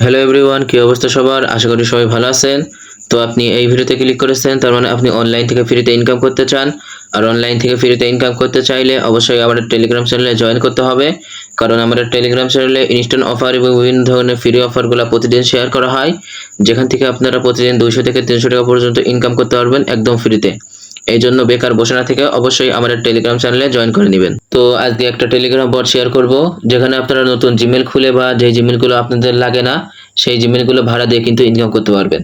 Hello everyone, কি অবস্থা সবার? আশা করি সবাই ভালো আছেন। তো আপনি এই ভিডিওতে ক্লিক করেছেন, তার মানে আপনি অনলাইন থেকে ফ্রিতে ইনকাম করতে চান। আর অনলাইন থেকে ফ্রিতে ইনকাম করতে চাইলে অবশ্যই আমাদের টেলিগ্রাম চ্যানেলে জয়েন করতে হবে, কারণ আমাদের টেলিগ্রাম চ্যানেলে ইনস্ট্যান্ট অফার এবং বিভিন্ন ধরনের ফ্রি অফারগুলো প্রতিদিন শেয়ার করা হয়, যেখান থেকে আপনারা প্রতিদিন 200 থেকে 300 টাকা পর্যন্ত ইনকাম করতে পারবেন একদম ফ্রিতে। এই জন্য বেকার বসে না থেকে অবশ্যই আমাদের টেলিগ্রাম চ্যানেলে জয়েন করে নেবেন। তো আজকে একটা টেলিগ্রাম বট শেয়ার করব, যেখানে আপনারা নতুন জিমেল খুলে বা যে জিমেলগুলো আপনাদের লাগে না সেই জিমেলগুলো ভাড়া দিয়ে কিন্তু ইনকাম করতে পারবেন।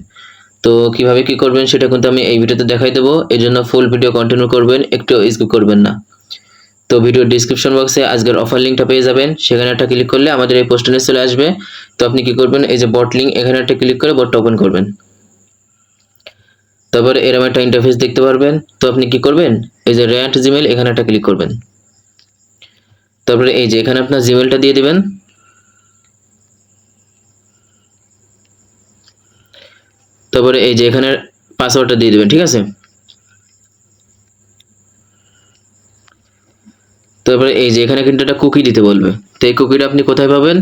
তো কিভাবে কি করবেন সেটা কিন্তু আমি এই ভিডিওতে দেখাই দেবো। এই জন্য ফুল ভিডিও কন্টিনিউ করবেন, একটু স্কিপ করবেন না। তো ভিডিওর ডিসক্রিপশন বক্সে আজকের অফার লিঙ্কটা পেয়ে যাবেন, সেখানে একটা ক্লিক করলে আমাদের এই পোস্টে চলে আসবে। তো আপনি কি করবেন, এই যে বট লিঙ্ক, এখানে একটা ক্লিক করে বটটা ওপেন করবেন। তারপরে এরকম একটা ইন্টারফেস দেখতে পারবেন। তো আপনি কি করবেন, এই যে র্যান্ট জিমেল, এখানে একটা ক্লিক করবেন। তারপরে এই যে এখানে আপনার জিমেলটা দিয়ে দিবেন। তারপরে এই যে এখানে পাসওয়ার্ডটা দিয়ে দিবেন, ঠিক আছে। তারপরে এই যে এখানে কিন্তু একটা কুকি দিতে বলবে। তো এই কুকিটা আপনি কোথায় পাবেন?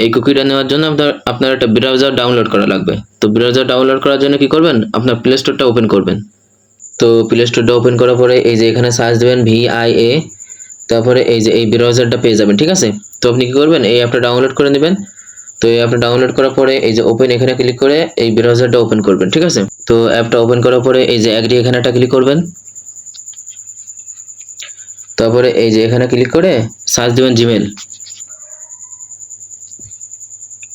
এই কুকিটা নেওয়ার জন্য আপনার একটা ব্রাউজার ডাউনলোড করা লাগবে। তো ব্রাউজার ডাউনলোড করার জন্য কি করবেন, আপনার প্লে স্টোরটা ওপেন করবেন। তো প্লে স্টোরটা ওপেন করার পরে এই যে এখানে সার্চ দেবেন VIA, তারপরে এই যে এই ব্রাউজারটা পেয়ে যাবেন, ঠিক আছে। তো আপনি কি করবেন, এই অ্যাপটা ডাউনলোড করে নেবেন। তো এই অ্যাপটা ডাউনলোড করার পরে এই যে ওপেন, এখানে ক্লিক করে এই ব্রাউজারটা ওপেন করবেন, ঠিক আছে। তো অ্যাপটা ওপেন করার পরে এই যে এগ্রি, এখানে একটা ক্লিক করবেন। তারপরে এই যে এখানে ক্লিক করে সার্চ দেবেন জিমেল।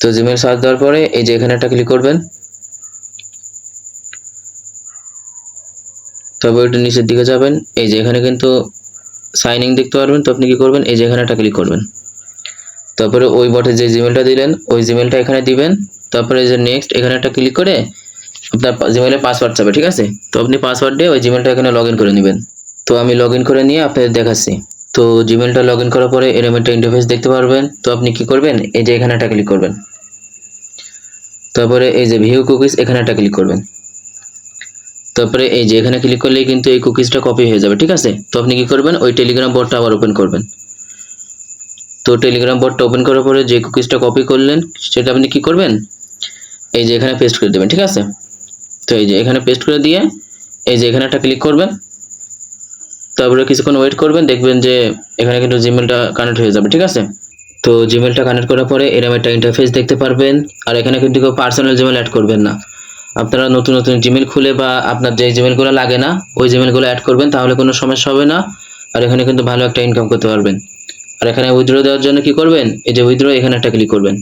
তো জিমেল সার্চ দেওয়ার পরে এই যে এখানে একটা ক্লিক করবেন। তারপর একটু নিচের দিকে যাবেন, এই যে এখানে কিন্তু সাইন ইন দেখতে পারবেন। তো আপনি কি করবেন, এই যে এখানে একটা ক্লিক করবেন। তারপরে ওই বটে যে জিমেলটা দিলেন ওই জিমেলটা এখানে দিবেন। তারপরে এই যে নেক্সট, এখানে একটা ক্লিক করে আপনার জিমেলের পাসওয়ার্ড চাবে, ঠিক আছে। তো আপনি পাসওয়ার্ড দিয়ে ওই জিমেলটা এখানে লগ ইন করে নেবেন। তো আমি লগ ইন করে নিয়ে আপনাদের দেখাচ্ছি। তো জিমেলটা লগ ইন করার পরে এরকম একটা ইন্টারফেস দেখতে পারবেন। তো আপনি কি করবেন, এই যে এখানে একটা ক্লিক করবেন। তারপরে এই যে ভিউ কুকিজ, এখানে একটা ক্লিক করবেন। তারপরে এই যে এখানে ক্লিক করলেই কিন্তু এই কুকিজটা কপি হয়ে যাবে, ঠিক আছে। তো আপনি কি করবেন, ওই টেলিগ্রাম বটটা আবার ওপেন করবেন। তো টেলিগ্রাম বটটা ওপেন করার পরে যে কুকিজটা কপি করলেন সেটা আপনি কি করবেন, এই যে এখানে পেস্ট করে দেবেন, ঠিক আছে। তো এই যে এখানে পেস্ট করে দিয়ে এই যে এখানে একটা ক্লিক করবেন। তারপরে কিছুক্ষণ ওয়েট করবেন, দেখবেন যে এখানে কিন্তু জিমেলটা কানেক্ট হয়ে যাবে, ঠিক আছে। তো জিমেলটা কানেক্ট করার পরে এরকম একটা ইন্টারফেস দেখতে পারবেন। আর এখানে কিন্তু কেউ পার্সোনাল জিমেল অ্যাড করবেন না, আপনারা নতুন নতুন জিমেল খুলে বা আপনার যে জিমেলগুলো লাগে না ওই জিমেলগুলো অ্যাড করবেন, তাহলে কোনো সমস্যা হবে না। আর এখানে কিন্তু ভালো একটা ইনকাম করতে পারবেন। আর এখানে উইথড্র দেওয়ার জন্য কি করবেন, এই যে উইথড্র, এখানে একটা ক্লিক করবেন।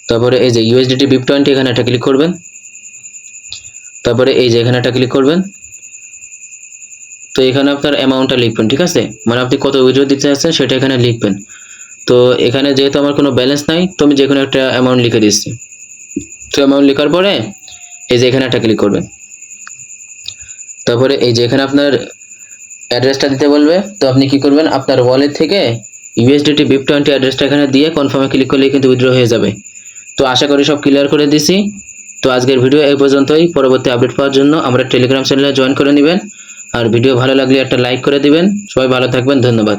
তারপরে এই যে USDT BIP20, এখানে একটা ক্লিক করবেন। তারপরে এই যে এখানে একটা ক্লিক করবেন। তো এখানে আপনার অ্যামাউন্টটা লিখবেন, ঠিক আছে, মানে আপনি কত উইথড্র দিতে চাচ্ছেন সেটা এখানে লিখবেন। তো এখানে যেহেতু আমার কোনো ব্যালেন্স নাই, তো আমি যে কোনো একটা অ্যামাউন্ট লিখে দিচ্ছি। তো অ্যামাউন্ট লেখার পরে এই যে এখানে একটা ক্লিক করবেন। তারপরে এই যে এখানে আপনার অ্যাড্রেসটা দিতে বলবে। তো আপনি কি করবেন, আপনার ওয়ালেট থেকে USDT BIP20 অ্যাড্রেসটা এখানে দিয়ে কনফার্মে ক্লিক করলেই কিন্তু উইথড্র হয়ে যাবে। তো আশা করি সব ক্লিয়ার করে দিছি। তো আজকের ভিডিও এই পর্যন্তই। পরবর্তী আপডেট পাওয়ার জন্য আমরা টেলিগ্রাম চ্যানেলে জয়েন করে নেবেন। আর ভিডিও ভালো লাগলে একটা লাইক করে দিবেন। সবাই ভালো থাকবেন, ধন্যবাদ।